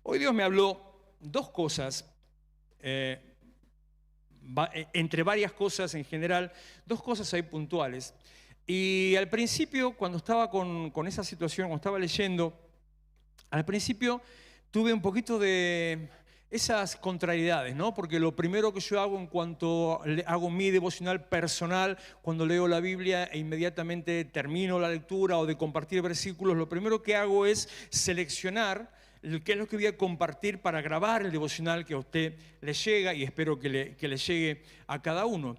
Hoy Dios me habló dos cosas, entre varias cosas en general, dos cosas ahí puntuales. Y al principio, cuando estaba con esa situación, cuando estaba leyendo, al principio tuve un poquito de esas contrariedades, ¿no? Porque lo primero que yo hago en cuanto hago mi devocional personal, cuando leo la Biblia e inmediatamente termino la lectura o de compartir versículos, lo primero que hago es seleccionar qué es lo que voy a compartir para grabar el devocional que a usted le llega y espero que le llegue a cada uno.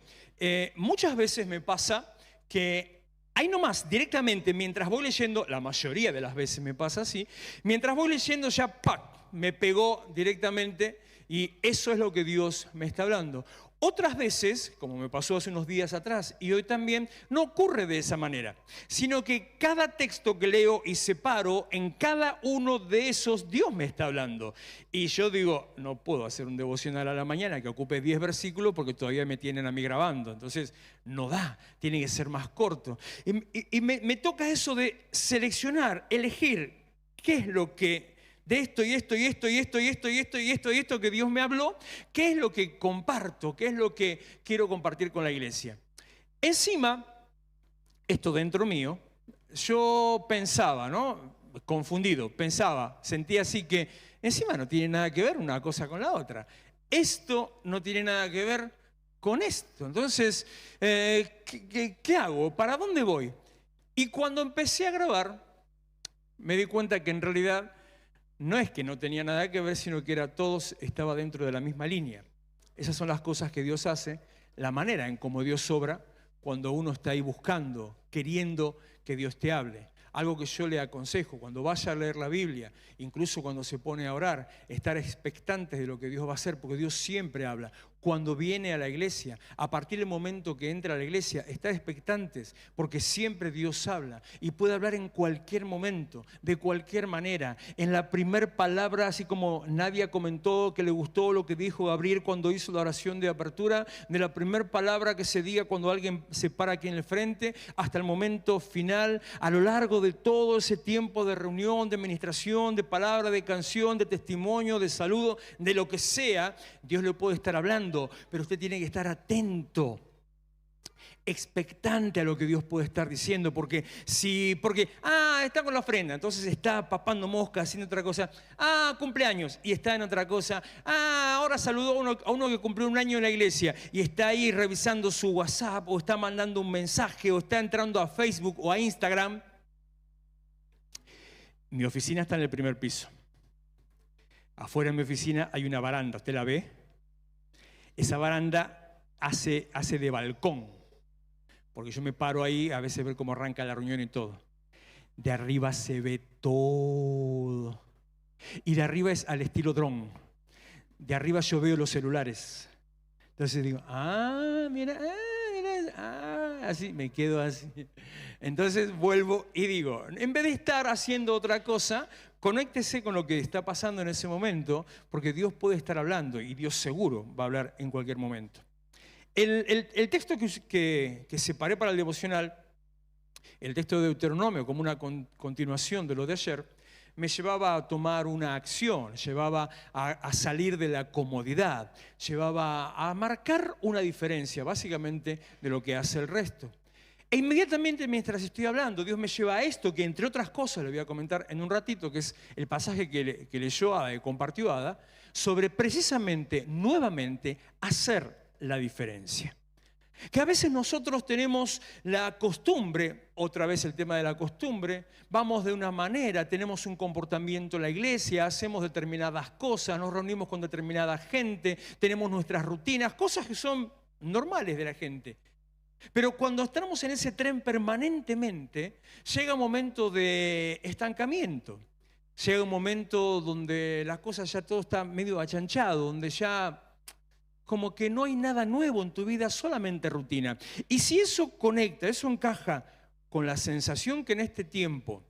Muchas veces me pasa que ahí nomás, directamente, mientras voy leyendo, la mayoría de las veces me pasa así, mientras voy leyendo ya, ¡pac!, me pegó directamente y eso es lo que Dios me está hablando. Otras veces, como me pasó hace unos días atrás y hoy también, no ocurre de esa manera, sino que cada texto que leo y separo, en cada uno de esos Dios me está hablando. Y yo digo, no puedo hacer un devocional a la mañana que ocupe 10 versículos porque todavía me tienen a mí grabando. Entonces, no da, tiene que ser más corto. Y me toca eso de seleccionar, elegir qué es lo que de esto y esto y esto y esto y esto y esto y esto y esto que Dios me habló, qué es lo que comparto, qué es lo que quiero compartir con la iglesia. Encima, esto dentro mío, yo pensaba, ¿no? Confundido, pensaba, sentía así que encima no tiene nada que ver una cosa con la otra. Esto no tiene nada que ver con esto. Entonces, ¿qué hago? ¿Para dónde voy? Y cuando empecé a grabar, me di cuenta que en realidad no es que no tenía nada que ver, sino que todos estaba dentro de la misma línea. Esas son las cosas que Dios hace, la manera en cómo Dios obra cuando uno está ahí buscando, queriendo que Dios te hable. Algo que yo le aconsejo, cuando vaya a leer la Biblia, incluso cuando se pone a orar, estar expectantes de lo que Dios va a hacer, porque Dios siempre habla. Cuando viene a la iglesia, a partir del momento que entra a la iglesia, estar expectantes, porque siempre Dios habla y puede hablar en cualquier momento, de cualquier manera. En la primer palabra, así como Nadia comentó que le gustó lo que dijo Gabriel cuando hizo la oración de apertura, de la primer palabra que se diga cuando alguien se para aquí en el frente, hasta el momento final, a lo largo de todo ese tiempo de reunión, de administración, de palabra, de canción, de testimonio, de saludo, de lo que sea, Dios le puede estar hablando. Pero usted tiene que estar atento, expectante a lo que Dios puede estar diciendo, porque está con la ofrenda, entonces está papando moscas, haciendo otra cosa, cumpleaños, y está en otra cosa, ahora saludó a uno que cumplió un año en la iglesia, y está ahí revisando su WhatsApp, o está mandando un mensaje, o está entrando a Facebook o a Instagram. Mi oficina está en el primer piso. Afuera de mi oficina hay una baranda, ¿usted la ve? Esa baranda hace de balcón, porque yo me paro ahí a veces ver cómo arranca la reunión y todo. De arriba se ve todo. Y de arriba es al estilo dron. De arriba yo veo los celulares. Entonces digo, mira, así, me quedo así. Entonces vuelvo y digo, en vez de estar haciendo otra cosa, conéctese con lo que está pasando en ese momento, porque Dios puede estar hablando y Dios seguro va a hablar en cualquier momento. El texto que separé para el devocional, el texto de Deuteronomio, como una continuación de lo de ayer, me llevaba a tomar una acción, llevaba a salir de la comodidad, llevaba a marcar una diferencia, básicamente, de lo que hace el resto. E inmediatamente mientras estoy hablando, Dios me lleva a esto, que entre otras cosas le voy a comentar en un ratito, que es el pasaje que leyó Ada, que compartió Ada, sobre precisamente, nuevamente, hacer la diferencia. Que a veces nosotros tenemos la costumbre, otra vez el tema de la costumbre, vamos de una manera, tenemos un comportamiento en la iglesia, hacemos determinadas cosas, nos reunimos con determinada gente, tenemos nuestras rutinas, cosas que son normales de la gente. Pero cuando estamos en ese tren permanentemente, llega un momento de estancamiento. Llega un momento donde las cosas ya todo está medio achanchado, donde ya como que no hay nada nuevo en tu vida, solamente rutina. Y si eso conecta, eso encaja con la sensación que en este tiempo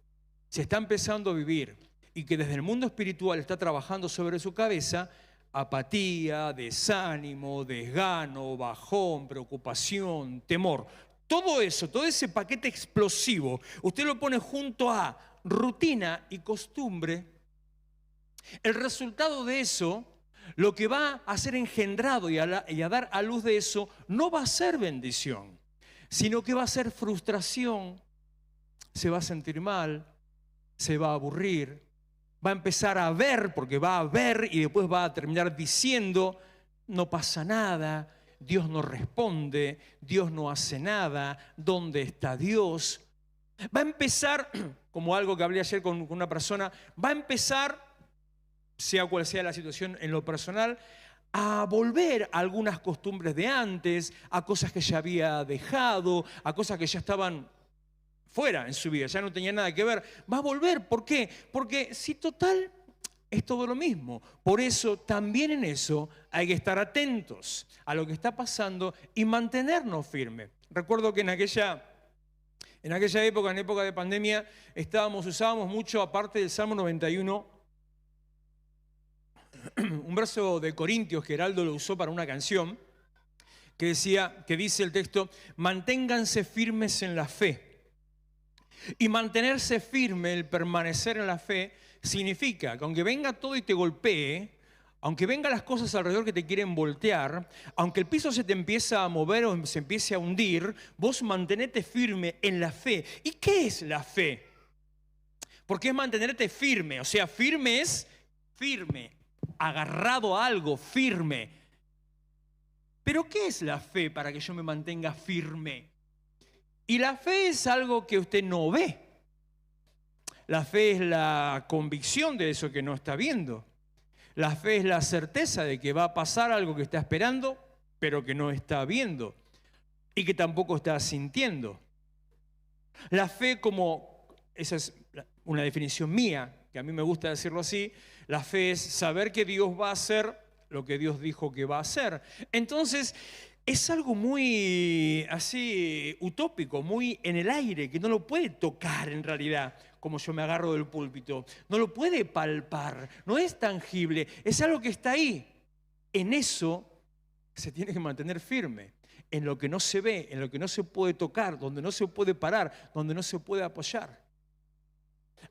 se está empezando a vivir y que desde el mundo espiritual está trabajando sobre su cabeza, apatía, desánimo, desgano, bajón, preocupación, temor. Todo eso, todo ese paquete explosivo, usted lo pone junto a rutina y costumbre, El resultado de eso, lo que va a ser engendrado y a dar a luz de eso, no va a ser bendición, sino que va a ser frustración, se va a sentir mal, se va a aburrir, va a empezar a ver, porque va a ver y después va a terminar diciendo, no pasa nada, Dios no responde, Dios no hace nada, ¿dónde está Dios? Va a empezar, como algo que hablé ayer con una persona, va a empezar, sea cual sea la situación en lo personal, a volver a algunas costumbres de antes, a cosas que ya había dejado, a cosas que ya estaban fuera en su vida, ya no tenía nada que ver. Va a volver, ¿por qué? Porque si total es todo lo mismo. Por eso, también en eso hay que estar atentos a lo que está pasando y mantenernos firmes. Recuerdo que en aquella época, en época de pandemia, usábamos mucho, aparte del Salmo 91, un verso de Corintios que Heraldo lo usó para una canción, que dice el texto, manténganse firmes en la fe. Y mantenerse firme, el permanecer en la fe, significa que aunque venga todo y te golpee, aunque vengan las cosas alrededor que te quieren voltear, aunque el piso se te empiece a mover o se empiece a hundir, vos mantenete firme en la fe. ¿Y qué es la fe? Porque es mantenerte firme, o sea, firme es firme, agarrado a algo, firme. ¿Pero qué es la fe para que yo me mantenga firme? Y la fe es algo que usted no ve. La fe es la convicción de eso que no está viendo. La fe es la certeza de que va a pasar algo que está esperando, pero que no está viendo y que tampoco está sintiendo. La fe, esa es una definición mía, que a mí me gusta decirlo así, la fe es saber que Dios va a hacer lo que Dios dijo que va a hacer. Entonces, es algo muy así utópico, muy en el aire, que no lo puede tocar en realidad, como yo me agarro del púlpito. No lo puede palpar, no es tangible, es algo que está ahí. En eso se tiene que mantener firme, en lo que no se ve, en lo que no se puede tocar, donde no se puede parar, donde no se puede apoyar.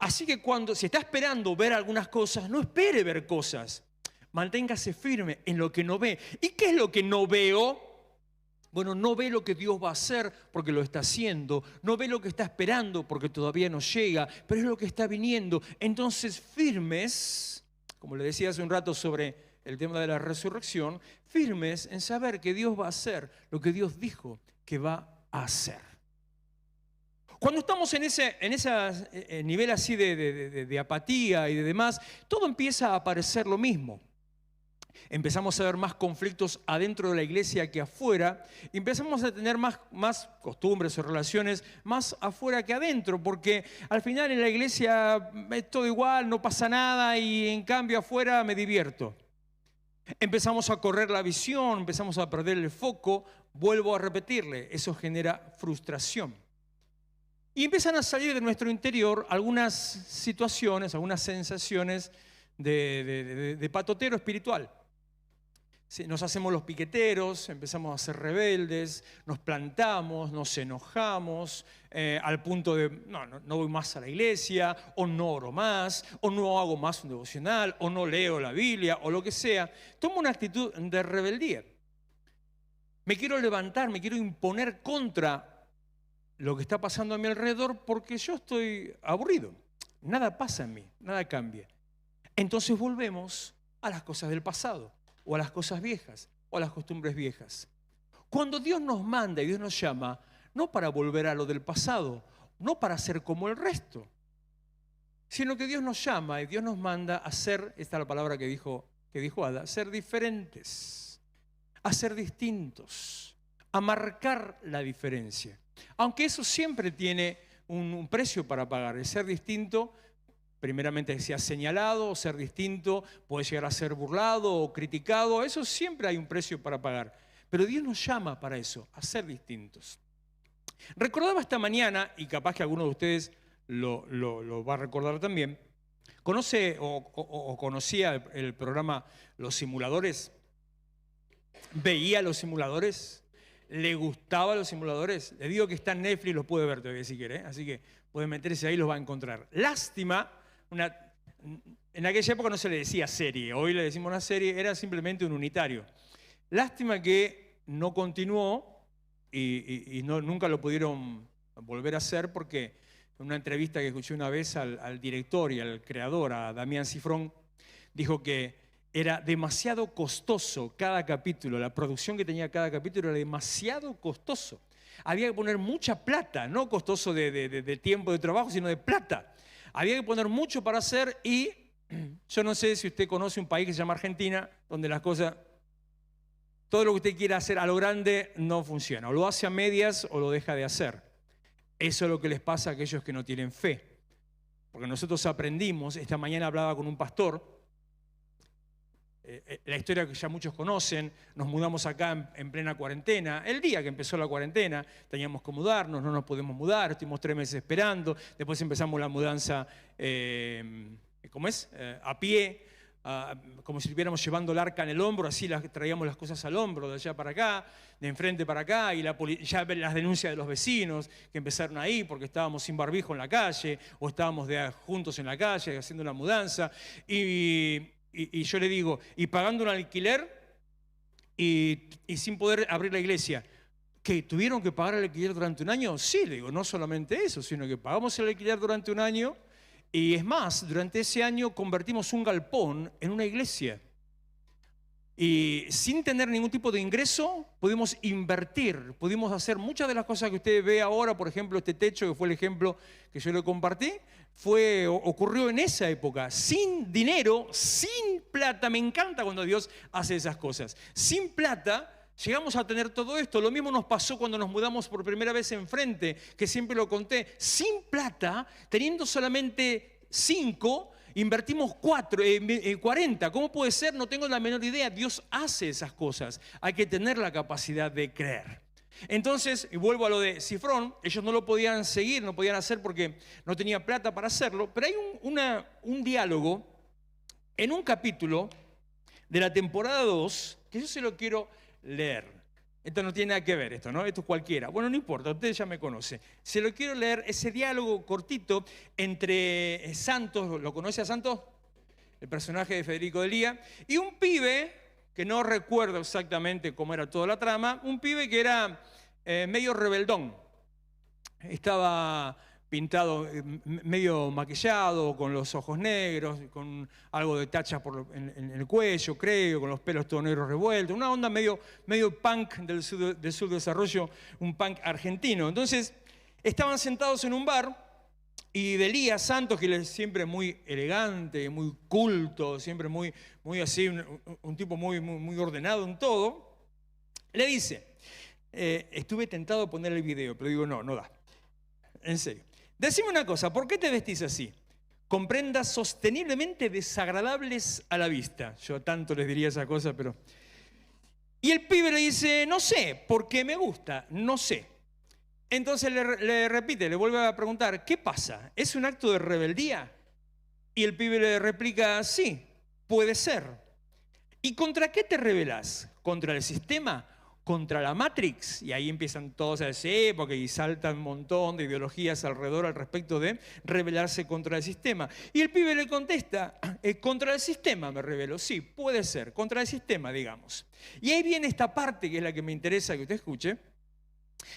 Así que si está esperando ver algunas cosas, no espere ver cosas. Manténgase firme en lo que no ve. ¿Y qué es lo que no veo? Bueno, no ve lo que Dios va a hacer porque lo está haciendo, no ve lo que está esperando porque todavía no llega, pero es lo que está viniendo. Entonces, firmes, como le decía hace un rato sobre el tema de la resurrección, firmes en saber que Dios va a hacer lo que Dios dijo que va a hacer. Cuando estamos en ese nivel así de apatía y de demás, todo empieza a parecer lo mismo. Empezamos a ver más conflictos adentro de la iglesia que afuera, y empezamos a tener más costumbres o relaciones más afuera que adentro, porque al final en la iglesia es todo igual, no pasa nada, y en cambio afuera me divierto. Empezamos a correr la visión, empezamos a perder el foco, vuelvo a repetirle, eso genera frustración. Y empiezan a salir de nuestro interior algunas situaciones, algunas sensaciones de patotero espiritual. Nos hacemos los piqueteros, empezamos a ser rebeldes, nos plantamos, nos enojamos, al punto de no voy más a la iglesia, o no oro más, o no hago más un devocional, o no leo la Biblia, o lo que sea. Tomo una actitud de rebeldía. Me quiero levantar, me quiero imponer contra lo que está pasando a mi alrededor porque yo estoy aburrido. Nada pasa en mí, nada cambia. Entonces volvemos a las cosas del pasado, o a las cosas viejas, o a las costumbres viejas. Cuando Dios nos manda y Dios nos llama, no para volver a lo del pasado, no para ser como el resto, sino que Dios nos llama y Dios nos manda a ser, esta es la palabra que dijo Ada, ser diferentes, a ser distintos, a marcar la diferencia. Aunque eso siempre tiene un precio para pagar. El ser distinto, primeramente sea señalado, o ser distinto puede llegar a ser burlado o criticado. Eso siempre hay un precio para pagar. Pero Dios nos llama para eso, a ser distintos. Recordaba esta mañana, y capaz que alguno de ustedes lo va a recordar también, ¿conoce o conocía el programa Los Simuladores? ¿Veía Los Simuladores? ¿Le gustaban los simuladores? Le digo que está en Netflix, los puede ver todavía si quiere, así que puede meterse ahí y los va a encontrar. Lástima, En aquella época no se le decía serie, hoy le decimos una serie, era simplemente un unitario. Lástima que no continuó y nunca lo pudieron volver a hacer porque en una entrevista que escuché una vez al director y al creador, a Damián Cifrón, dijo que era demasiado costoso cada capítulo, la producción que tenía cada capítulo era demasiado costoso. Había que poner mucha plata, no costoso de tiempo de trabajo, sino de plata. Había que poner mucho para hacer y yo no sé si usted conoce un país que se llama Argentina, donde las cosas, todo lo que usted quiera hacer a lo grande no funciona. O lo hace a medias o lo deja de hacer. Eso es lo que les pasa a aquellos que no tienen fe. Porque nosotros aprendimos, esta mañana hablaba con un pastor, la historia que ya muchos conocen, nos mudamos acá en plena cuarentena, el día que empezó la cuarentena, teníamos que mudarnos, no nos podemos mudar, estuvimos 3 meses esperando, después empezamos la mudanza, a pie, como si estuviéramos llevando el arca en el hombro, así traíamos las cosas al hombro, de allá para acá, de enfrente para acá, y ya las denuncias de los vecinos que empezaron ahí porque estábamos sin barbijo en la calle, o estábamos juntos en la calle haciendo una mudanza, y yo le digo, y pagando un alquiler y sin poder abrir la iglesia. ¿Que tuvieron que pagar el alquiler durante un año? Sí, le digo, no solamente eso, sino que pagamos el alquiler durante un año y es más, durante ese año convertimos un galpón en una iglesia. Y sin tener ningún tipo de ingreso, pudimos invertir, pudimos hacer muchas de las cosas que usted ve ahora, por ejemplo, este techo, que fue el ejemplo que yo le compartí, ocurrió en esa época, sin dinero, sin plata. Me encanta cuando Dios hace esas cosas. Sin plata, llegamos a tener todo esto. Lo mismo nos pasó cuando nos mudamos por primera vez enfrente, que siempre lo conté. Sin plata, teniendo solamente 5, invertimos 40. ¿Cómo puede ser? No tengo la menor idea. Dios hace esas cosas. Hay que tener la capacidad de creer. Entonces, y vuelvo a lo de Cifrón, ellos no lo podían seguir, no podían hacer porque no tenía plata para hacerlo, pero hay un diálogo en un capítulo de la temporada 2 que yo se lo quiero leer. Esto no tiene nada que ver, esto, ¿no? Esto es cualquiera. Bueno, no importa, usted ya me conoce. Se lo quiero leer, ese diálogo cortito entre Santos, ¿lo conoce a Santos? El personaje de Federico Delía, y un pibe, que no recuerdo exactamente cómo era toda la trama, un pibe que era medio rebeldón. Estaba pintado, medio maquillado, con los ojos negros, con algo de tacha en el cuello, creo, con los pelos todos negros revueltos, una onda medio punk del subdesarrollo, un punk argentino. Entonces, estaban sentados en un bar y Delía Santos, que él es siempre muy elegante, muy culto, siempre muy así, un tipo muy ordenado en todo, le dice, estuve tentado a poner el video, pero digo, no da, en serio. Decime una cosa, ¿por qué te vestís así? Con prendas sosteniblemente desagradables a la vista. Yo tanto les diría esa cosa, pero... Y el pibe le dice, no sé, porque me gusta, no sé. Entonces le repite, le vuelve a preguntar, ¿qué pasa? ¿Es un acto de rebeldía? Y el pibe le replica, sí, puede ser. ¿Y contra qué te rebelás? ¿Contra el sistema? ¿Contra la Matrix? Y ahí empiezan todos a decir, porque saltan un montón de ideologías alrededor al respecto de rebelarse contra el sistema. Y el pibe le contesta, contra el sistema me rebelo. Sí, puede ser, contra el sistema, digamos. Y ahí viene esta parte que es la que me interesa que usted escuche.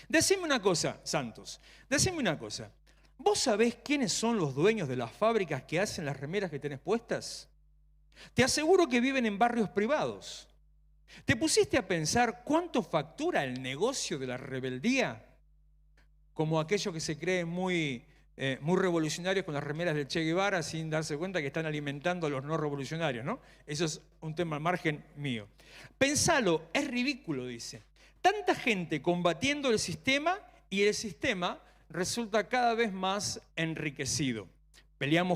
Decime una cosa, Santos, decime una cosa. ¿Vos sabés quiénes son los dueños de las fábricas que hacen las remeras que tenés puestas? Te aseguro que viven en barrios privados. ¿Te pusiste a pensar cuánto factura el negocio de la rebeldía? Como aquellos que se creen muy revolucionarios con las remeras del Che Guevara sin darse cuenta que están alimentando a los no revolucionarios, ¿no? Eso es un tema al margen mío. Pensalo, es ridículo, dice. Tanta gente combatiendo el sistema y el sistema resulta cada vez más enriquecido.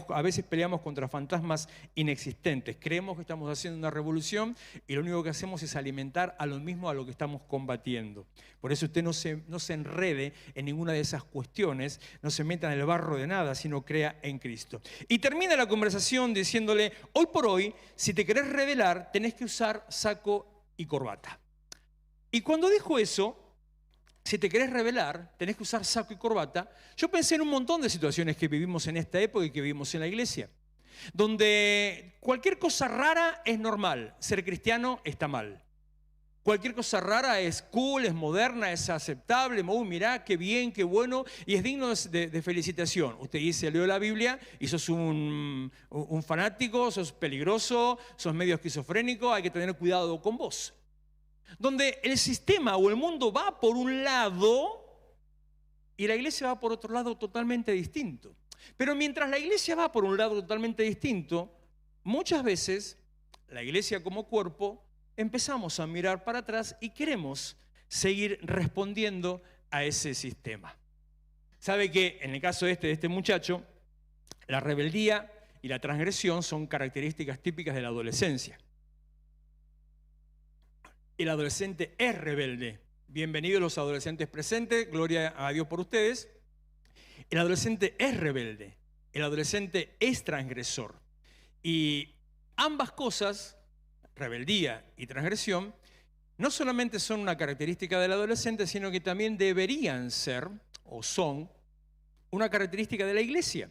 A veces peleamos contra fantasmas inexistentes. Creemos que estamos haciendo una revolución y lo único que hacemos es alimentar a lo mismo a lo que estamos combatiendo. Por eso usted no se enrede en ninguna de esas cuestiones, no se meta en el barro de nada, sino crea en Cristo. Y termina la conversación diciéndole, hoy por hoy, si te querés rebelar, tenés que usar saco y corbata. Y cuando dijo eso, si te querés rebelar, tenés que usar saco y corbata. Yo pensé en un montón de situaciones que vivimos en esta época y que vivimos en la iglesia. donde cualquier cosa rara es normal, ser cristiano está mal. Cualquier cosa rara es cool, es moderna, es aceptable. Mirá, qué bien, qué bueno, y es digno de felicitación. Usted dice, leo la Biblia y sos un fanático, sos peligroso, sos medio esquizofrénico, hay que tener cuidado con vos. Donde el sistema o el mundo va por un lado y la iglesia va por otro lado totalmente distinto. Pero mientras la iglesia va por un lado totalmente distinto, muchas veces la iglesia como cuerpo empezamos a mirar para atrás y queremos seguir respondiendo a ese sistema. ¿Sabe que en el caso de este muchacho, la rebeldía y la transgresión son características típicas de la adolescencia? El adolescente es rebelde. Bienvenidos los adolescentes presentes, gloria a Dios por ustedes. El adolescente es rebelde, el adolescente es transgresor. Y ambas cosas, rebeldía y transgresión, no solamente son una característica del adolescente, sino que también deberían ser, o son, una característica de la iglesia.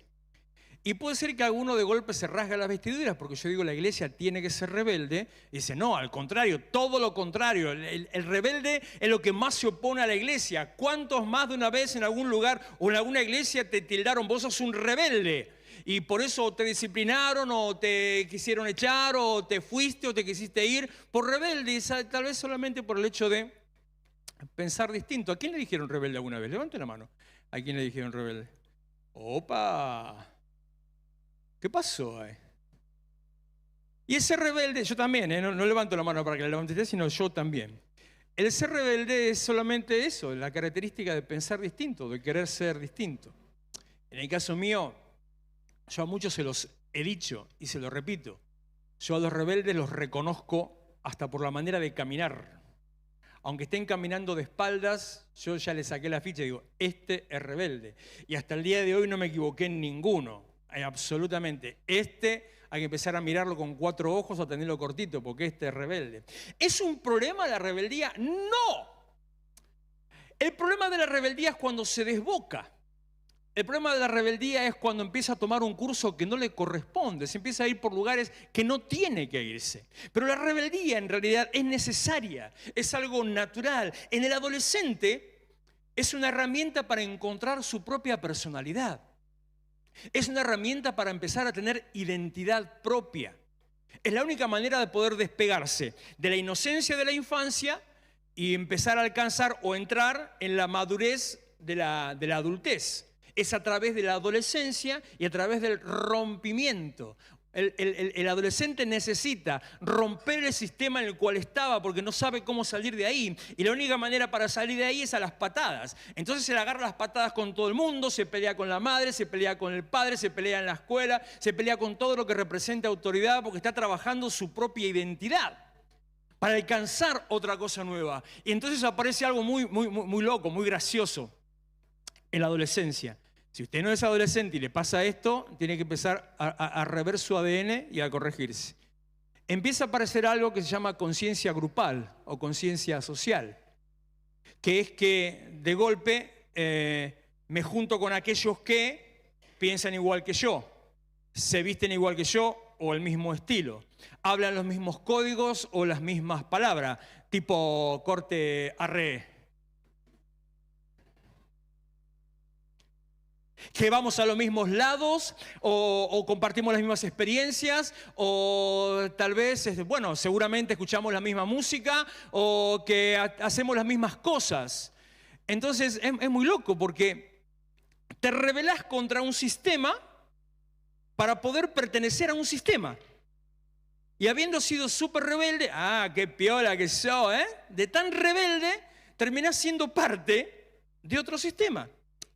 Y puede ser que alguno de golpe se rasga las vestiduras, porque yo digo la iglesia tiene que ser rebelde, y dice, no, al contrario, todo lo contrario, el rebelde es lo que más se opone a la iglesia. ¿Cuántos más de una vez en algún lugar o en alguna iglesia te tildaron, vos sos un rebelde? Y por eso te disciplinaron o te quisieron echar o te fuiste o te quisiste ir por rebelde, y tal vez solamente por el hecho de pensar distinto. ¿A quién le dijeron rebelde alguna vez? Levante la mano. ¿A quién le dijeron rebelde? ¡Opa! ¿Qué pasó ahí? Y el ser rebelde, yo también, no levanto la mano para que la levante usted, sino yo también. El ser rebelde es solamente eso, la característica de pensar distinto, de querer ser distinto. En el caso mío, yo a muchos se los he dicho y se lo repito. Yo a los rebeldes los reconozco hasta por la manera de caminar. Aunque estén caminando de espaldas, yo ya le saqué la ficha y digo, este es rebelde. Y hasta el día de hoy no me equivoqué en ninguno. Absolutamente. Hay que empezar a mirarlo con 4 ojos o tenerlo cortito, porque este es rebelde. ¿Es un problema la rebeldía? No. El problema de la rebeldía es cuando se desboca. El problema de la rebeldía es cuando empieza a tomar un curso que no le corresponde, se empieza a ir por lugares que no tiene que irse. Pero la rebeldía en realidad es necesaria, es algo natural. En el adolescente es una herramienta para encontrar su propia personalidad. Es una herramienta para empezar a tener identidad propia. Es la única manera de poder despegarse de la inocencia de la infancia y empezar a alcanzar o entrar en la madurez de la adultez. Es a través de la adolescencia y a través del rompimiento. El adolescente necesita romper el sistema en el cual estaba porque no sabe cómo salir de ahí. Y la única manera para salir de ahí es a las patadas. Entonces se le agarra las patadas con todo el mundo, se pelea con la madre, se pelea con el padre, se pelea en la escuela, se pelea con todo lo que representa autoridad porque está trabajando su propia identidad para alcanzar otra cosa nueva. Y entonces aparece algo muy loco, muy gracioso en la adolescencia. Si usted no es adolescente y le pasa esto, tiene que empezar a rever su ADN y a corregirse. Empieza a aparecer algo que se llama conciencia grupal o conciencia social, que es que de golpe me junto con aquellos que piensan igual que yo, se visten igual que yo o el mismo estilo, hablan los mismos códigos o las mismas palabras, tipo corte arre. Que vamos a los mismos lados o compartimos las mismas experiencias o tal vez, bueno, seguramente escuchamos la misma música o que hacemos las mismas cosas. Entonces es muy loco porque te rebelás contra un sistema para poder pertenecer a un sistema. Y habiendo sido súper rebelde, qué piola que sos, de tan rebelde, terminás siendo parte de otro sistema.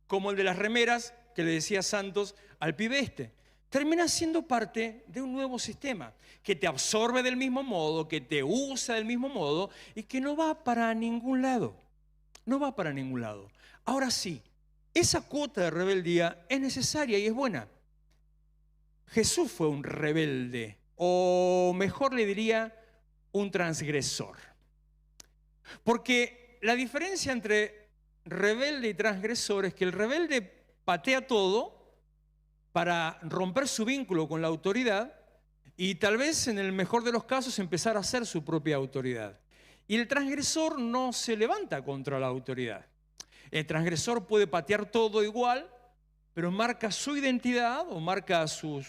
Como el de las remeras que le decía Santos al pibe este. Terminas siendo parte de un nuevo sistema que te absorbe del mismo modo, que te usa del mismo modo y que no va para ningún lado. No va para ningún lado. Ahora sí, esa cuota de rebeldía es necesaria y es buena. Jesús fue un rebelde, o mejor le diría, un transgresor. Porque la diferencia entre rebelde y transgresor es que el rebelde patea todo para romper su vínculo con la autoridad y tal vez en el mejor de los casos empezar a ser su propia autoridad. Y el transgresor no se levanta contra la autoridad. El transgresor puede patear todo igual, pero marca su identidad o marca su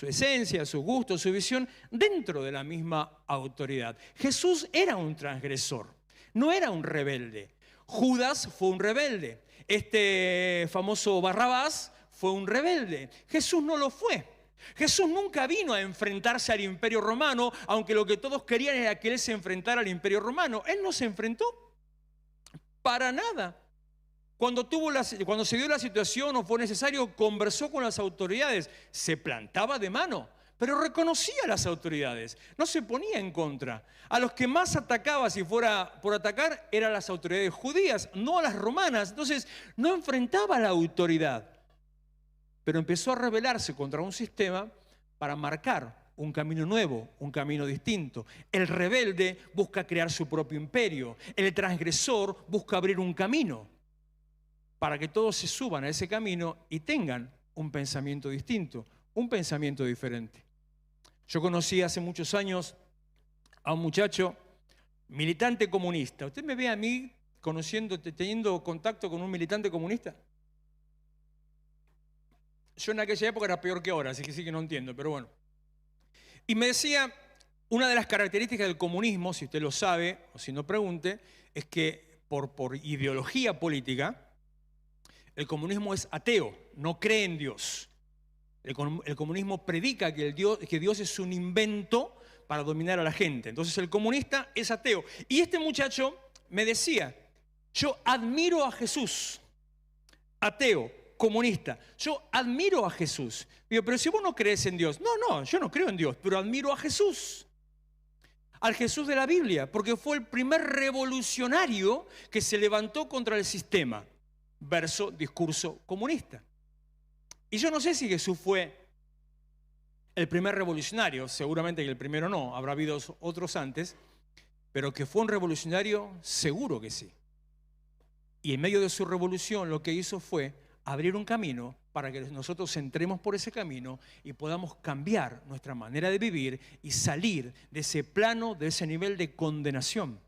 esencia, su gusto, su visión dentro de la misma autoridad. Jesús era un transgresor, no era un rebelde. Judas fue un rebelde. Este famoso Barrabás fue un rebelde. Jesús no lo fue. Jesús nunca vino a enfrentarse al Imperio Romano, aunque lo que todos querían era que Él se enfrentara al Imperio Romano. Él no se enfrentó para nada. Cuando se dio la situación o fue necesario, conversó con las autoridades, se plantaba de mano, pero reconocía a las autoridades, no se ponía en contra. A los que más atacaba, si fuera por atacar, eran las autoridades judías, no a las romanas. Entonces no enfrentaba a la autoridad, pero empezó a rebelarse contra un sistema para marcar un camino nuevo, un camino distinto. El rebelde busca crear su propio imperio, el transgresor busca abrir un camino para que todos se suban a ese camino y tengan un pensamiento distinto, un pensamiento diferente. Yo conocí hace muchos años a un muchacho militante comunista. ¿Usted me ve a mí teniendo contacto con un militante comunista? Yo en aquella época era peor que ahora, así que sí que no entiendo, pero bueno. Y me decía, una de las características del comunismo, si usted lo sabe o si no pregunte, es que por ideología política, el comunismo es ateo, no cree en Dios. El comunismo predica que Dios es un invento para dominar a la gente. Entonces el comunista es ateo. Y este muchacho me decía, yo admiro a Jesús, ateo, comunista. Yo admiro a Jesús. Digo, pero si vos no crees en Dios. No, yo no creo en Dios, pero admiro a Jesús. Al Jesús de la Biblia, porque fue el primer revolucionario que se levantó contra el sistema. Verso discurso comunista. Y yo no sé si Jesús fue el primer revolucionario, seguramente que el primero no, habrá habido otros antes, pero que fue un revolucionario, seguro que sí. Y en medio de su revolución lo que hizo fue abrir un camino para que nosotros entremos por ese camino y podamos cambiar nuestra manera de vivir y salir de ese plano, de ese nivel de condenación.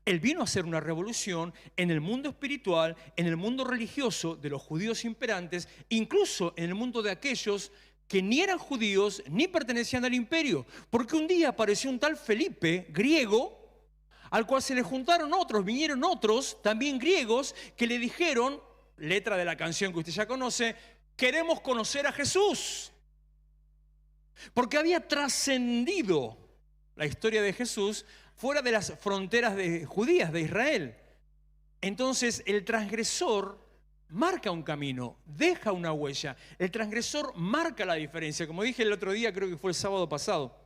Él vino a hacer una revolución en el mundo espiritual, en el mundo religioso de los judíos imperantes, incluso en el mundo de aquellos que ni eran judíos ni pertenecían al imperio. Porque un día apareció un tal Felipe, griego, al cual se le juntaron otros, vinieron otros, también griegos, que le dijeron, letra de la canción que usted ya conoce, queremos conocer a Jesús. Porque había trascendido la historia de Jesús fuera de las fronteras judías de Israel. Entonces el transgresor marca un camino, deja una huella. El transgresor marca la diferencia. Como dije el otro día, creo que fue el sábado pasado,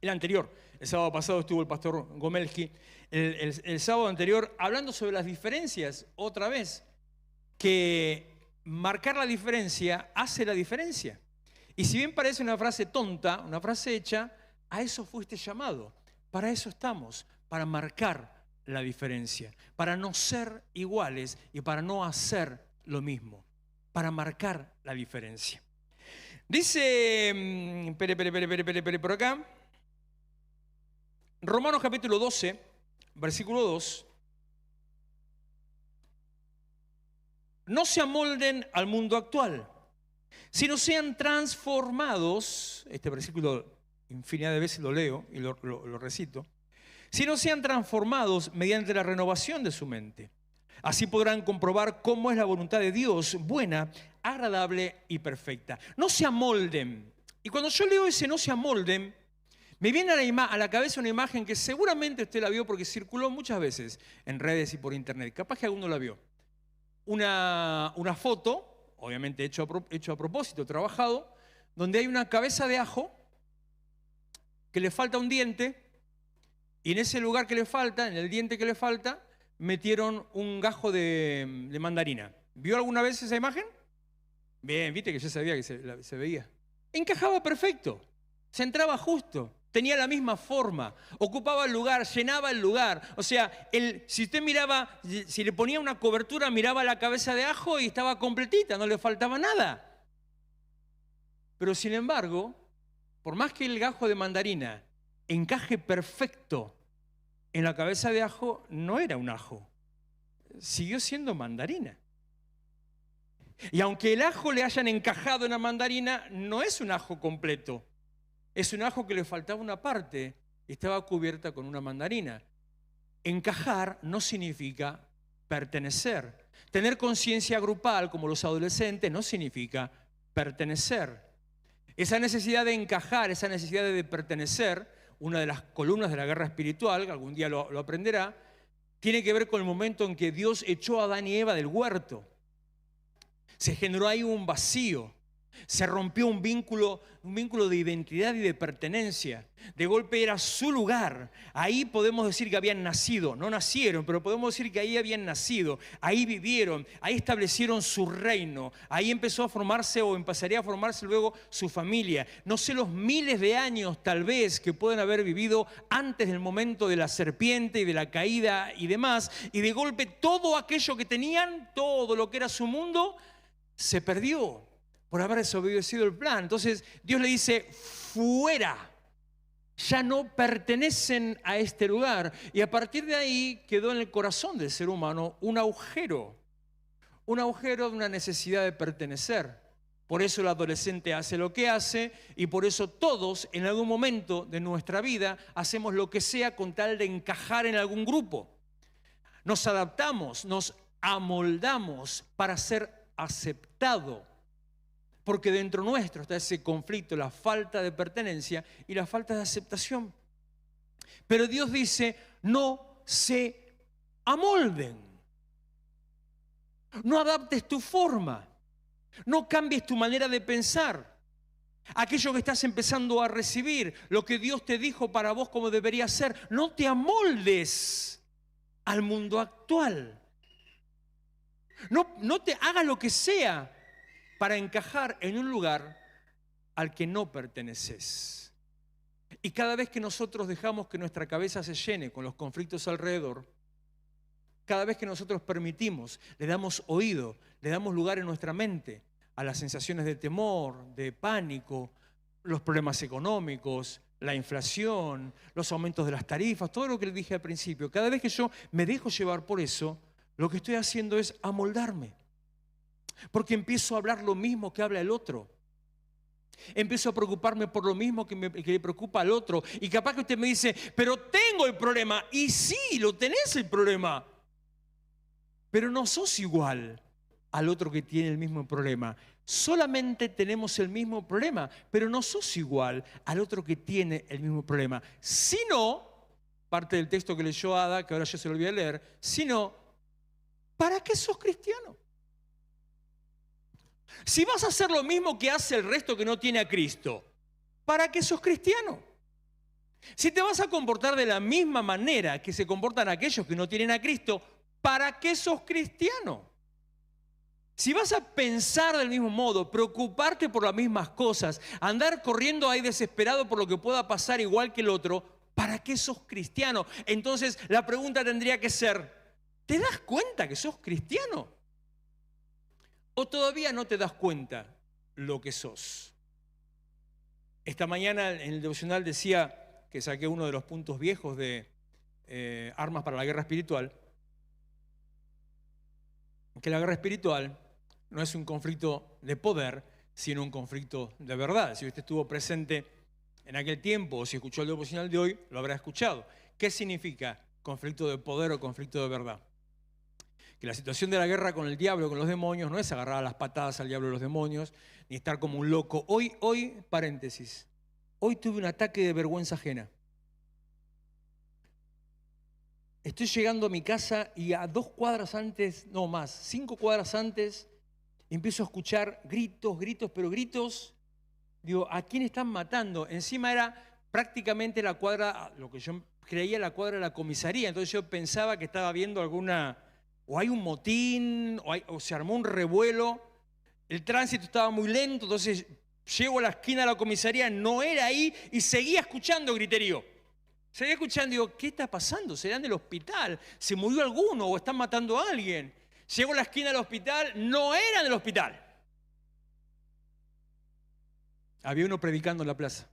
el anterior. El sábado pasado estuvo el pastor Gomelski. El sábado anterior hablando sobre las diferencias, otra vez, que marcar la diferencia hace la diferencia. Y si bien parece una frase tonta, una frase hecha, a eso fuiste llamado. Para eso estamos, para marcar la diferencia, para no ser iguales y para no hacer lo mismo, para marcar la diferencia. Dice, por acá, Romanos capítulo 12, versículo 2, no se amolden al mundo actual, sino sean transformados, este versículo infinidad de veces lo leo y lo recito, sino sean transformados mediante la renovación de su mente. Así podrán comprobar cómo es la voluntad de Dios, buena, agradable y perfecta. No se amolden. Y cuando yo leo ese no se amolden, me viene a la cabeza una imagen que seguramente usted la vio porque circuló muchas veces en redes y por internet. Capaz que alguno la vio. Una foto, obviamente hecho a propósito, trabajado, donde hay una cabeza de ajo que le falta un diente y en ese lugar que le falta, en el diente que le falta, metieron un gajo de mandarina. ¿Vio alguna vez esa imagen? Bien, viste que yo sabía que se veía. Encajaba perfecto, se entraba justo, tenía la misma forma, ocupaba el lugar, llenaba el lugar. O sea, si usted miraba, si le ponía una cobertura, miraba la cabeza de ajo y estaba completita, no le faltaba nada. Pero sin embargo, por más que el gajo de mandarina encaje perfecto en la cabeza de ajo, no era un ajo. Siguió siendo mandarina. Y aunque el ajo le hayan encajado en la mandarina, no es un ajo completo. Es un ajo que le faltaba una parte y estaba cubierta con una mandarina. Encajar no significa pertenecer. Tener conciencia grupal, como los adolescentes, no significa pertenecer. Esa necesidad de encajar, esa necesidad de pertenecer, una de las columnas de la guerra espiritual, que algún día lo aprenderá, tiene que ver con el momento en que Dios echó a Adán y Eva del huerto. Se generó ahí un vacío. Se rompió un vínculo de identidad y de pertenencia. De golpe era su lugar. Ahí podemos decir que habían nacido. No nacieron, pero podemos decir que ahí habían nacido. Ahí vivieron, ahí establecieron su reino. Ahí empezó a formarse o empezaría a formarse luego su familia. No sé los miles de años tal vez que pueden haber vivido antes del momento de la serpiente y de la caída y demás. Y de golpe todo aquello que tenían, todo lo que era su mundo, se perdió por haber desobedecido el plan. Entonces Dios le dice, fuera, ya no pertenecen a este lugar. Y a partir de ahí quedó en el corazón del ser humano un agujero de una necesidad de pertenecer. Por eso el adolescente hace lo que hace y por eso todos en algún momento de nuestra vida hacemos lo que sea con tal de encajar en algún grupo. Nos adaptamos, nos amoldamos para ser aceptado. Porque dentro nuestro está ese conflicto, la falta de pertenencia y la falta de aceptación. Pero Dios dice, no se amolden. No adaptes tu forma. No cambies tu manera de pensar. Aquello que estás empezando a recibir, lo que Dios te dijo para vos como debería ser, no te amoldes al mundo actual. No te hagas lo que sea para encajar en un lugar al que no perteneces. Y cada vez que nosotros dejamos que nuestra cabeza se llene con los conflictos alrededor, cada vez que nosotros permitimos, le damos oído, le damos lugar en nuestra mente a las sensaciones de temor, de pánico, los problemas económicos, la inflación, los aumentos de las tarifas, todo lo que les dije al principio, cada vez que yo me dejo llevar por eso, lo que estoy haciendo es amoldarme. Porque empiezo a hablar lo mismo que habla el otro. Empiezo a preocuparme por lo mismo que le preocupa al otro. Y capaz que usted me dice, pero tengo el problema. Y sí, lo tenés el problema. Pero no sos igual al otro que tiene el mismo problema. Solamente tenemos el mismo problema, pero no sos igual al otro que tiene el mismo problema. Si no, parte del texto que leyó Ada, que ahora yo se lo voy a leer, si no, ¿para qué sos cristiano? Si vas a hacer lo mismo que hace el resto que no tiene a Cristo, ¿para qué sos cristiano? Si te vas a comportar de la misma manera que se comportan aquellos que no tienen a Cristo, ¿para qué sos cristiano? Si vas a pensar del mismo modo, preocuparte por las mismas cosas, andar corriendo ahí desesperado por lo que pueda pasar igual que el otro, ¿para qué sos cristiano? Entonces la pregunta tendría que ser, ¿te das cuenta que sos cristiano? ¿O todavía no te das cuenta lo que sos? Esta mañana en el devocional decía, que saqué uno de los puntos viejos de Armas para la Guerra Espiritual, que la guerra espiritual no es un conflicto de poder, sino un conflicto de verdad. Si usted estuvo presente en aquel tiempo o si escuchó el devocional de hoy, lo habrá escuchado. ¿Qué significa conflicto de poder o conflicto de verdad? Que la situación de la guerra con el diablo, con los demonios, no es agarrar a las patadas al diablo y los demonios, ni estar como un loco. Hoy, paréntesis, hoy tuve un ataque de vergüenza ajena. Estoy llegando a mi casa y a 2 cuadras antes, no más, 5 cuadras antes, empiezo a escuchar gritos, pero gritos. Digo, ¿a quién están matando? Encima era prácticamente la cuadra, lo que yo creía la cuadra de la comisaría. Entonces yo pensaba que estaba viendo alguna, o hay un motín, o se armó un revuelo. El tránsito estaba muy lento, entonces llego a la esquina de la comisaría, no era ahí y seguía escuchando griterío. Seguía escuchando, digo, ¿qué está pasando? ¿Serán del hospital? ¿Se murió alguno o están matando a alguien? Llego a la esquina del hospital, no eran del hospital. Había uno predicando en la plaza.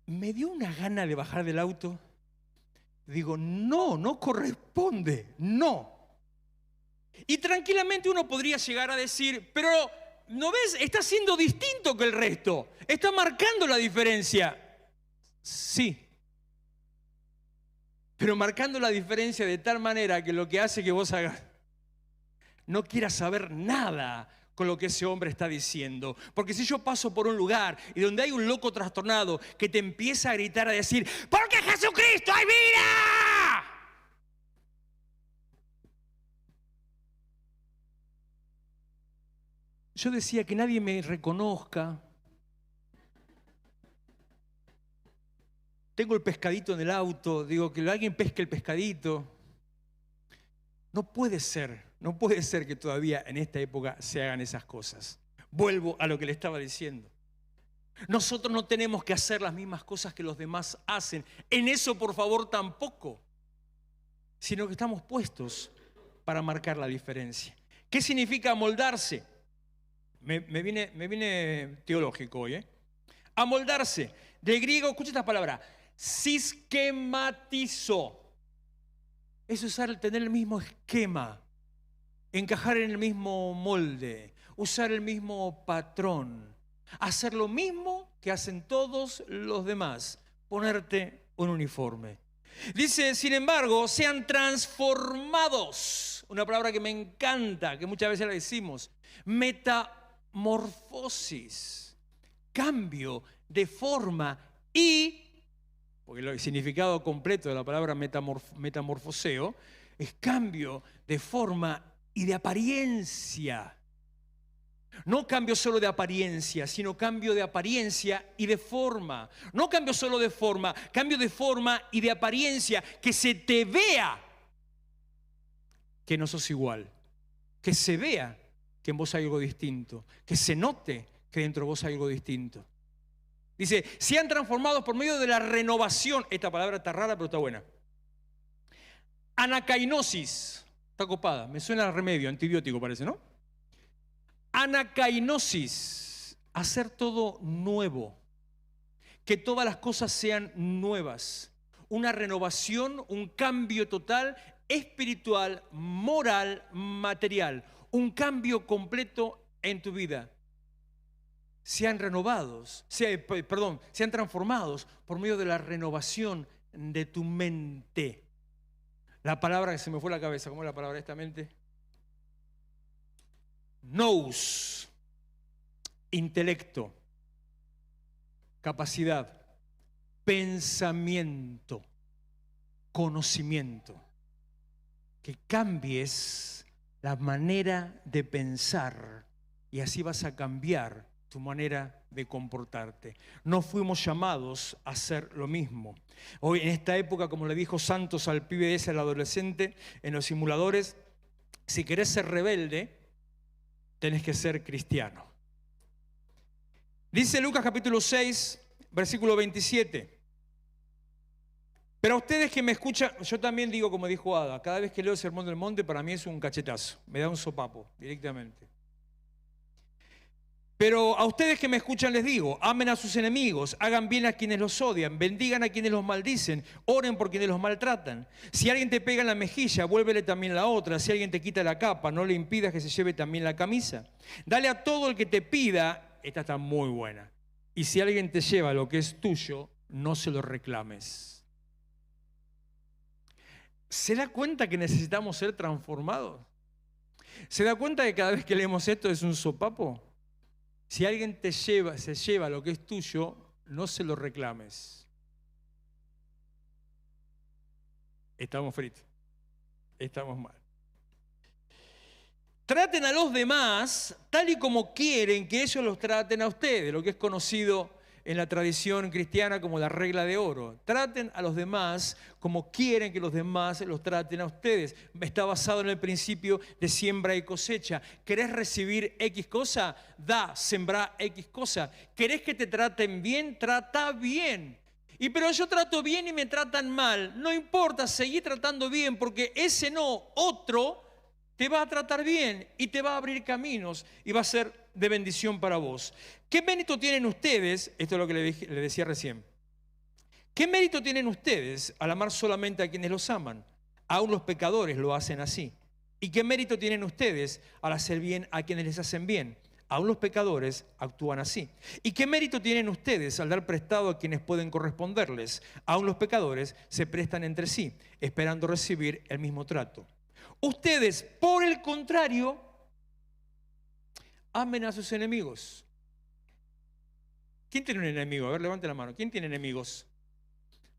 Me dio una gana de bajar del auto. Digo, no, no corresponde, no. Y tranquilamente uno podría llegar a decir, pero ¿no ves? Está siendo distinto que el resto. Está marcando la diferencia. Sí. Pero marcando la diferencia de tal manera que lo que hace que vos hagas, no quieras saber nada con lo que ese hombre está diciendo. Porque si yo paso por un lugar y donde hay un loco trastornado que te empieza a gritar, a decir, ¡porque Jesucristo hay vida! Yo decía que nadie me reconozca. Tengo el pescadito en el auto, digo que alguien pesque el pescadito. No puede ser que todavía en esta época se hagan esas cosas. Vuelvo a lo que le estaba diciendo. Nosotros no tenemos que hacer las mismas cosas que los demás hacen. En eso, por favor, tampoco. Sino que estamos puestos para marcar la diferencia. ¿Qué significa amoldarse? Me viene teológico hoy, ¿eh? Amoldarse. Del griego, escucha esta palabra. Sischematizo. Eso es tener el mismo esquema, encajar en el mismo molde, usar el mismo patrón, hacer lo mismo que hacen todos los demás, ponerte un uniforme. Dice, sin embargo, sean transformados, una palabra que me encanta, que muchas veces la decimos, metamorfosis, cambio de forma y... Porque el significado completo de la palabra metamorfoseo es cambio de forma y de apariencia. No cambio solo de apariencia, sino cambio de apariencia y de forma. No cambio solo de forma, cambio de forma y de apariencia. Que se te vea que no sos igual. Que se vea que en vos hay algo distinto. Que se note que dentro de vos hay algo distinto. Dice, sean transformados por medio de la renovación. Esta palabra está rara, pero está buena. Anacainosis. Está copada. Me suena a remedio, antibiótico parece, ¿no? Anacainosis. Hacer todo nuevo. Que todas las cosas sean nuevas. Una renovación, un cambio total, espiritual, moral, material. Un cambio completo en tu vida. Sean transformados por medio de la renovación de tu mente. La palabra que se me fue a la cabeza, ¿cómo es la palabra de esta mente? Nous, intelecto, capacidad, pensamiento, conocimiento. Que cambies la manera de pensar y así vas a cambiar tu manera de comportarte. No fuimos llamados a hacer lo mismo. Hoy en esta época, como le dijo Santos al pibe ese, al adolescente, en los simuladores, si querés ser rebelde, tenés que ser cristiano. Dice Lucas capítulo 6, versículo 27. Pero a ustedes que me escuchan, yo también digo como dijo Ada, cada vez que leo el Sermón del Monte para mí es un cachetazo, me da un sopapo directamente. Pero a ustedes que me escuchan les digo, amen a sus enemigos, hagan bien a quienes los odian, bendigan a quienes los maldicen, oren por quienes los maltratan. Si alguien te pega en la mejilla, vuélvele también la otra. Si alguien te quita la capa, no le impidas que se lleve también la camisa. Dale a todo el que te pida, esta está muy buena. Y si alguien te lleva lo que es tuyo, no se lo reclames. ¿Se da cuenta que necesitamos ser transformados? ¿Se da cuenta que cada vez que leemos esto es un sopapo? Si alguien se lleva lo que es tuyo, no se lo reclames. Estamos fritos. Estamos mal. Traten a los demás tal y como quieren que ellos los traten a ustedes, lo que es conocido en la tradición cristiana como la regla de oro. Traten a los demás como quieren que los demás los traten a ustedes. Está basado en el principio de siembra y cosecha. ¿Querés recibir X cosa? Da, sembrá X cosa. ¿Querés que te traten bien? Trata bien. Pero yo trato bien y me tratan mal. No importa, seguí tratando bien porque ese no, otro te va a tratar bien y te va a abrir caminos y va a ser de bendición para vos. ¿Qué mérito tienen ustedes? Esto es lo que le decía recién. ¿Qué mérito tienen ustedes al amar solamente a quienes los aman? Aún los pecadores lo hacen así. ¿Y qué mérito tienen ustedes al hacer bien a quienes les hacen bien? Aún los pecadores actúan así. ¿Y qué mérito tienen ustedes al dar prestado a quienes pueden corresponderles? Aún los pecadores se prestan entre sí, esperando recibir el mismo trato. Ustedes, por el contrario, amen a sus enemigos. ¿Quién tiene un enemigo? A ver, levante la mano. ¿Quién tiene enemigos?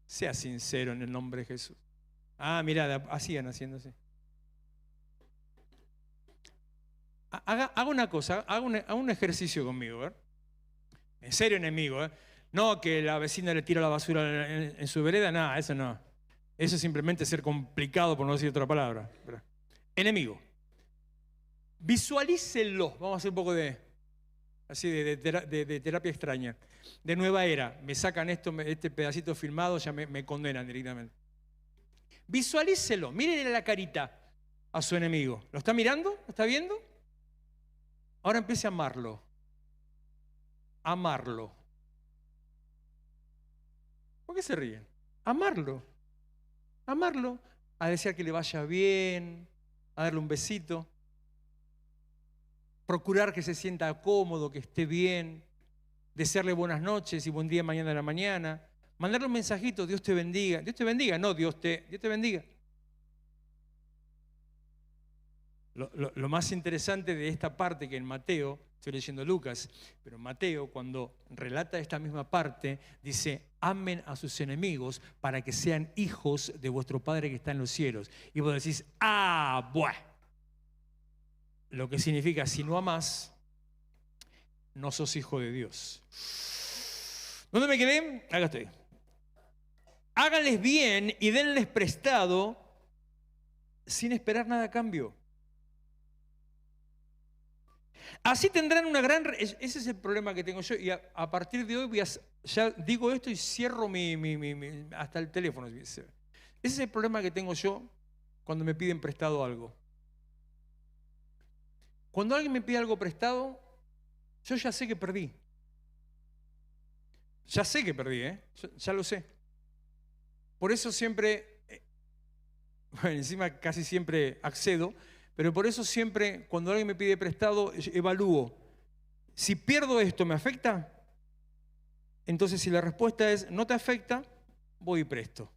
Sea sincero en el nombre de Jesús. Ah, mirá, así van haciéndose. Haga una cosa, haga un ejercicio conmigo, ¿ver? En serio, enemigo, ¿eh? No que la vecina le tira la basura en su vereda, nada, eso no. Eso es simplemente ser complicado, por no decir otra palabra. Enemigo. Visualícenlo. Vamos a hacer un poco de terapia extraña. De nueva era. Me sacan este pedacito filmado, ya me condenan directamente. Visualícenlo. Mírenle la carita a su enemigo. ¿Lo está mirando? ¿Lo está viendo? Ahora empiece a amarlo. Amarlo. ¿Por qué se ríen? Amarlo. Amarlo. A desear que le vaya bien, a darle un besito. Procurar que se sienta cómodo, que esté bien. Desearle buenas noches y buen día mañana a la mañana. Mandarle un mensajito, Dios te bendiga. Dios te bendiga, no Dios te bendiga. Lo más interesante de esta parte que en Mateo, estoy leyendo Lucas, pero Mateo cuando relata esta misma parte dice, amen a sus enemigos para que sean hijos de vuestro Padre que está en los cielos. Y vos decís, buah. Lo que significa, si no amás, no sos hijo de Dios. ¿Dónde me quedé? Acá estoy. Háganles bien y denles prestado sin esperar nada a cambio. Así tendrán una gran... Ese es el problema que tengo yo. Y a partir de hoy ya digo esto y cierro hasta el teléfono. Ese es el problema que tengo yo cuando me piden prestado algo. Cuando alguien me pide algo prestado, yo ya sé que perdí. Ya sé que perdí, ¿eh? Ya lo sé. Por eso siempre, bueno, encima casi siempre accedo, pero por eso siempre cuando alguien me pide prestado, evalúo. Si pierdo esto, ¿me afecta? Entonces si la respuesta es no te afecta, voy y presto.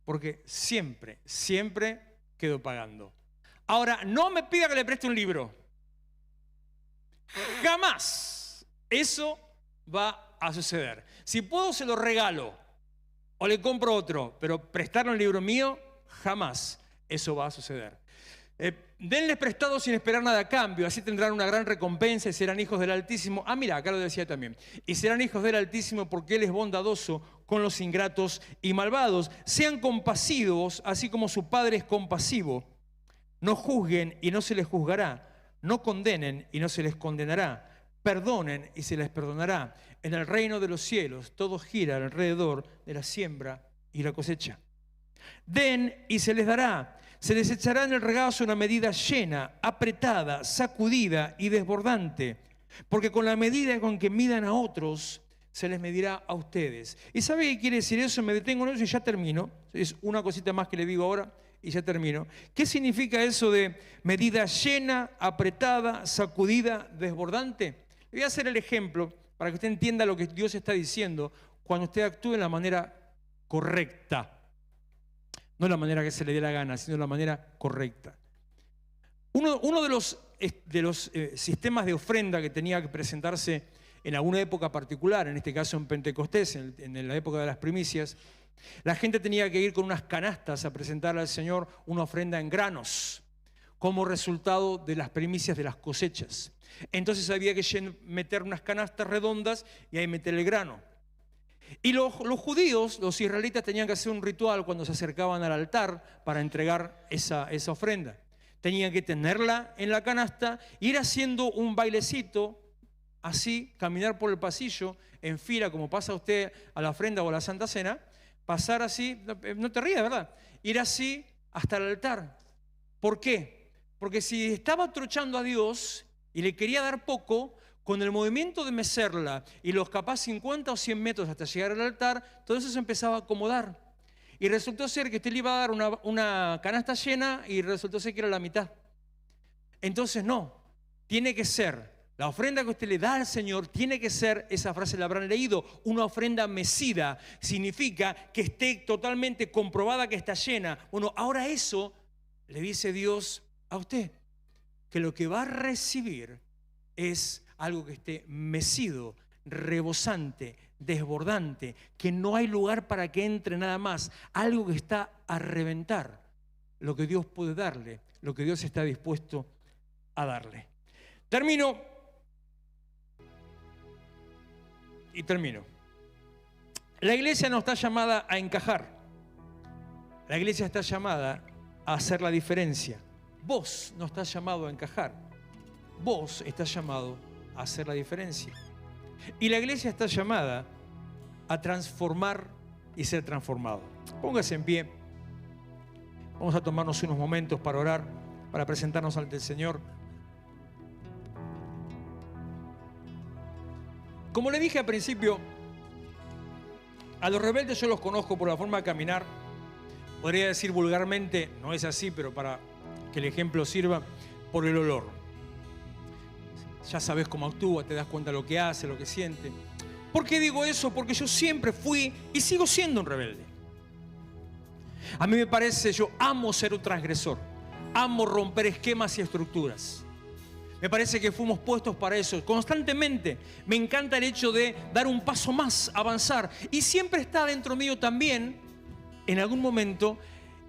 Porque siempre quedo pagando. Ahora, no me pida que le preste un libro. Jamás eso va a suceder. Si puedo, se lo regalo o le compro otro, pero prestarle un libro mío, jamás eso va a suceder. Denles prestado sin esperar nada a cambio, así tendrán una gran recompensa y serán hijos del Altísimo. Mira, acá lo decía también. Y serán hijos del Altísimo porque Él es bondadoso con los ingratos y malvados. Sean compasivos, así como su Padre es compasivo. No juzguen y no se les juzgará. No condenen y no se les condenará. Perdonen y se les perdonará. En el reino de los cielos todo gira alrededor de la siembra y la cosecha. Den y se les dará. Se les echará en el regazo una medida llena, apretada, sacudida y desbordante. Porque con la medida con que midan a otros, se les medirá a ustedes. ¿Y sabe qué quiere decir eso? Me detengo en eso y ya termino. Es una cosita más que le digo ahora y ya termino. ¿Qué significa eso de medida llena, apretada, sacudida, desbordante? Le voy a hacer el ejemplo para que usted entienda lo que Dios está diciendo cuando usted actúe de la manera correcta. No la manera que se le dé la gana, sino la manera correcta. Uno de los sistemas de ofrenda que tenía que presentarse en alguna época particular, en este caso en Pentecostés, en la época de las primicias, la gente tenía que ir con unas canastas a presentarle al Señor una ofrenda en granos, como resultado de las primicias de las cosechas. Entonces había que meter unas canastas redondas y ahí meter el grano. Y los judíos, los israelitas, tenían que hacer un ritual cuando se acercaban al altar para entregar esa ofrenda. Tenían que tenerla en la canasta, ir haciendo un bailecito, así, caminar por el pasillo, en fila, como pasa usted a la ofrenda o a la Santa Cena, pasar así, no te rías, ¿verdad? Ir así hasta el altar. ¿Por qué? Porque si estaba trochando a Dios y le quería dar poco, con el movimiento de mecerla y los capaz 50 o 100 metros hasta llegar al altar, todo eso se empezaba a acomodar. Y resultó ser que usted le iba a dar una canasta llena y resultó ser que era la mitad. Entonces no, tiene que ser, la ofrenda que usted le da al Señor tiene que ser, esa frase la habrán leído, una ofrenda mecida. Significa que esté totalmente comprobada que está llena. Bueno, ahora eso le dice Dios a usted, que lo que va a recibir es algo que esté mecido, rebosante, desbordante, que no hay lugar para que entre nada más, algo que está a reventar, lo que Dios puede darle, lo que Dios está dispuesto a darle. Termino. La iglesia no está llamada a encajar, la iglesia está llamada a hacer la diferencia. Vos no estás llamado a encajar, vos estás llamado a hacer la diferencia. Y la iglesia está llamada a transformar y ser transformado. Póngase en pie. Vamos a tomarnos unos momentos para orar, para presentarnos ante el Señor. Como le dije al principio, a los rebeldes yo los conozco por la forma de caminar. Podría decir vulgarmente, no es así, pero para que el ejemplo sirva, por el olor. Ya sabes cómo actúa, te das cuenta de lo que hace, lo que siente. ¿Por qué digo eso? Porque yo siempre fui y sigo siendo un rebelde. A mí me parece, yo amo ser un transgresor, amo romper esquemas y estructuras. Me parece que fuimos puestos para eso. Constantemente me encanta el hecho de dar un paso más, avanzar. Y siempre está dentro mío también, en algún momento,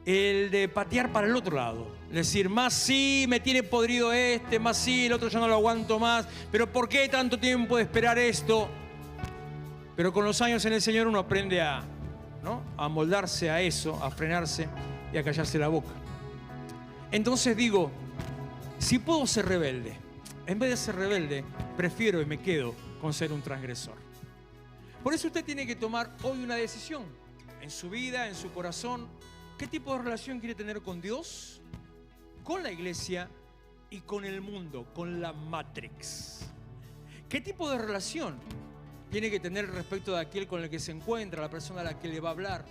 el de patear para el otro lado. Decir, más sí, me tiene podrido más sí, el otro ya no lo aguanto más. Pero ¿por qué tanto tiempo de esperar esto? Pero con los años en el Señor uno aprende a amoldarse a eso, a frenarse y a callarse la boca. Entonces digo, si puedo ser rebelde, en vez de ser rebelde, prefiero y me quedo con ser un transgresor. Por eso usted tiene que tomar hoy una decisión en su vida, en su corazón. ¿Qué tipo de relación quiere tener con Dios, con la iglesia y con el mundo, con la Matrix? ¿Qué tipo de relación tiene que tener respecto de aquel con el que se encuentra, la persona a la que le va a hablar?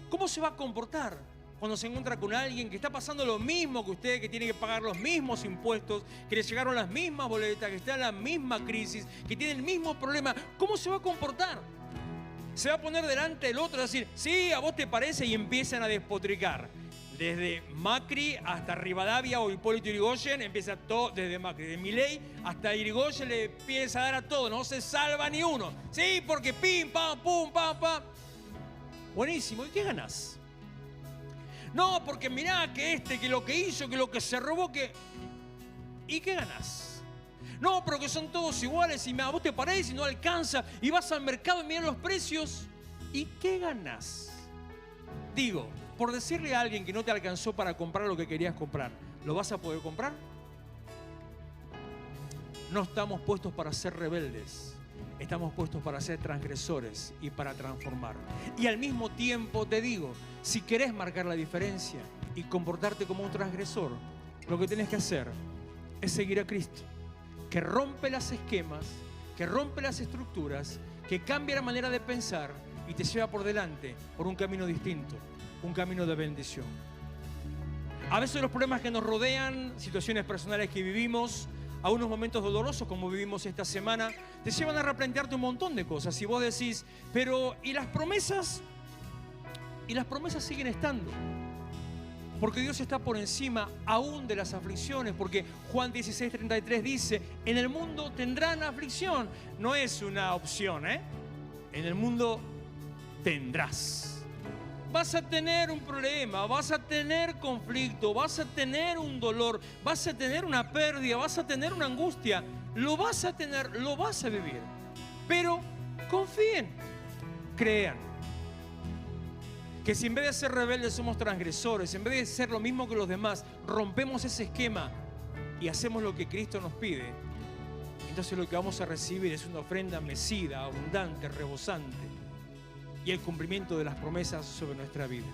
¿Cómo se va a comportar cuando se encuentra con alguien que está pasando lo mismo que usted, que tiene que pagar los mismos impuestos, que le llegaron las mismas boletas, que está en la misma crisis, que tiene el mismo problema? ¿Cómo se va a comportar? Se va a poner delante del otro y decir, sí, a vos te parece, y empiezan a despotricar. Desde Macri hasta Rivadavia o Hipólito Yrigoyen, empieza todo desde Macri. De Milei hasta Yrigoyen le empieza a dar a todo, no se salva ni uno. Sí, porque pim, pam, pum, pam, pam. Buenísimo, ¿y qué ganás? No, porque mirá que que lo que hizo, que lo que se robó, que... ¿Y qué ganás? No, pero que son todos iguales y a vos te parece y no alcanza y vas al mercado y mirás los precios. ¿Y qué ganás? Digo, por decirle a alguien que no te alcanzó para comprar lo que querías comprar, ¿lo vas a poder comprar? No estamos puestos para ser rebeldes, estamos puestos para ser transgresores y para transformar. Y al mismo tiempo te digo, si querés marcar la diferencia y comportarte como un transgresor, lo que tenés que hacer es seguir a Cristo, que rompe los esquemas, que rompe las estructuras, que cambia la manera de pensar y te lleva por delante por un camino distinto, un camino de bendición. A veces los problemas que nos rodean, situaciones personales que vivimos, algunos momentos dolorosos como vivimos esta semana, te llevan a replantearte un montón de cosas. Y vos decís, pero ¿y las promesas? Y las promesas siguen estando. Porque Dios está por encima aún de las aflicciones, porque Juan 16:33 dice, en el mundo tendrán aflicción. No es una opción, En el mundo tendrás. Vas a tener un problema, vas a tener conflicto, vas a tener un dolor, vas a tener una pérdida, vas a tener una angustia. Lo vas a tener, lo vas a vivir. Pero confíen, crean. Que si en vez de ser rebeldes somos transgresores, en vez de ser lo mismo que los demás, rompemos ese esquema y hacemos lo que Cristo nos pide, entonces lo que vamos a recibir es una ofrenda mecida, abundante, rebosante y el cumplimiento de las promesas sobre nuestra vida.